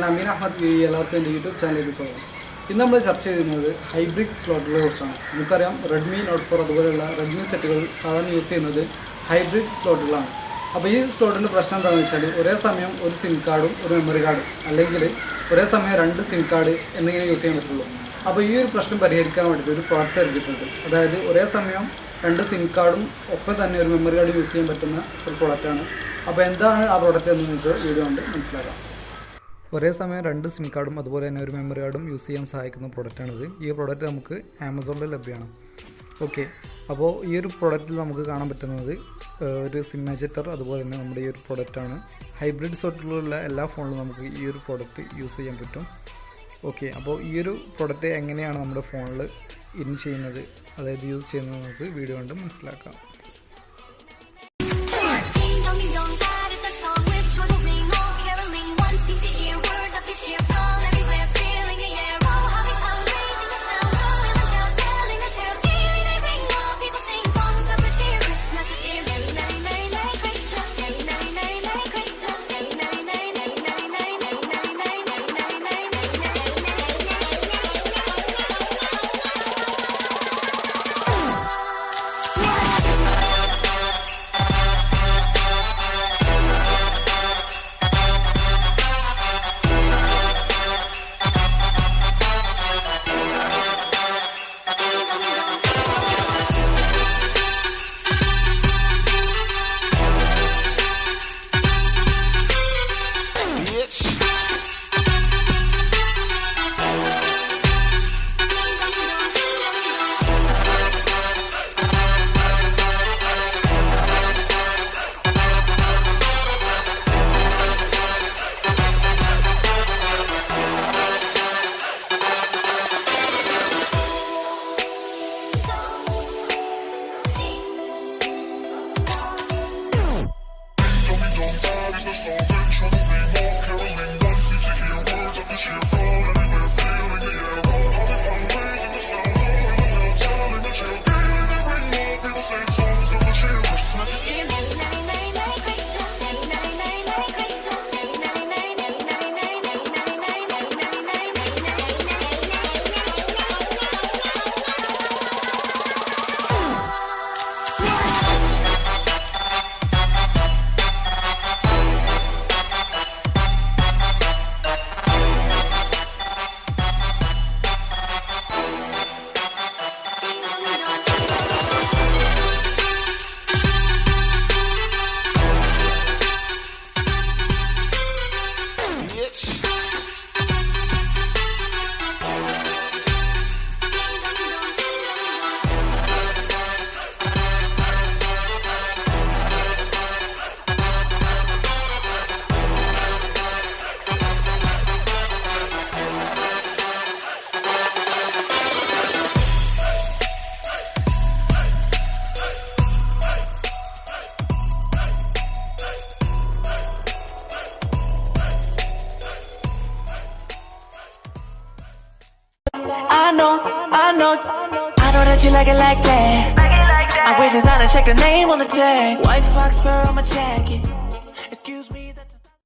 ഞാൻ അമീൻ അഹമ്മദ് എല്ലാവർക്കും എൻ്റെ യൂട്യൂബ് ചാനലിലേക്ക് സ്വാഗതം. ഇന്ന് നമ്മൾ ചർച്ച ചെയ്യുന്നത് ഹൈബ്രിഡ് സ്ലോട്ടുകളെ കുറിച്ചാണ്. നമുക്കറിയാം റെഡ്മി നോട്ട് 4 അതുപോലെയുള്ള റെഡ്മി സെറ്റുകൾ സാധാരണ യൂസ് ചെയ്യുന്നത് ഹൈബ്രിഡ് സ്ലോട്ടുകളാണ്. അപ്പോൾ ഈ സ്ലോട്ടിൻ്റെ പ്രശ്നം എന്താണെന്ന് വെച്ചാൽ ഒരേ സമയം ഒരു സിം കാർഡും ഒരു മെമ്മറി കാർഡും അല്ലെങ്കിൽ ഒരേ സമയം 2 സിം കാർഡ് എന്നിങ്ങനെ യൂസ് ചെയ്യാൻ പറ്റുള്ളൂ. അപ്പോൾ ഈ ഒരു പ്രശ്നം പരിഹരിക്കാൻ വേണ്ടിയിട്ട് ഒരു പ്രോഡക്റ്റ് ഇറക്കിയിട്ടുണ്ട്. അതായത് ഒരേ സമയം 2 സിം കാർഡും ഒപ്പം തന്നെ ഒരു മെമ്മറി കാർഡ് യൂസ് ചെയ്യാൻ പറ്റുന്ന ഒരു പ്രോഡക്റ്റാണ്. അപ്പോൾ എന്താണ് ആ പ്രോഡക്റ്റ് എന്ന് നിങ്ങൾക്ക് വീഡിയോ കൊണ്ട് മനസ്സിലാക്കാം. ഒരേ സമയം 2 സിം കാർഡും അതുപോലെ തന്നെ ഒരു മെമ്മറി കാർഡും യൂസ് ചെയ്യാൻ സഹായിക്കുന്ന പ്രോഡക്റ്റാണിത്. ഈ പ്രോഡക്റ്റ് നമുക്ക് ആമസോണിൽ ലഭ്യമാണ്. ഓക്കെ, അപ്പോൾ ഈ ഒരു പ്രോഡക്റ്റിൽ നമുക്ക് കാണാൻ പറ്റുന്നത് ഒരു സിം എജക്ടർ അതുപോലെ തന്നെ നമ്മുടെ ഈ ഒരു പ്രോഡക്റ്റാണ്. ഹൈബ്രിഡ് സോട്ടിലുള്ള എല്ലാ ഫോണിലും നമുക്ക് ഈ ഒരു പ്രോഡക്റ്റ് യൂസ് ചെയ്യാൻ പറ്റും. ഓക്കെ, അപ്പോൾ ഈ ഒരു പ്രോഡക്റ്റ് എങ്ങനെയാണ് നമ്മുടെ ഫോണിൽ ഇൻ ചെയ്യുന്നത്, അതായത് യൂസ് ചെയ്യുന്നത് നമുക്ക് വീഡിയോ കൊണ്ട് മനസ്സിലാക്കാം. I know that you like it like that. I wear designer, check the name on the tag. White fox fur on my jacket.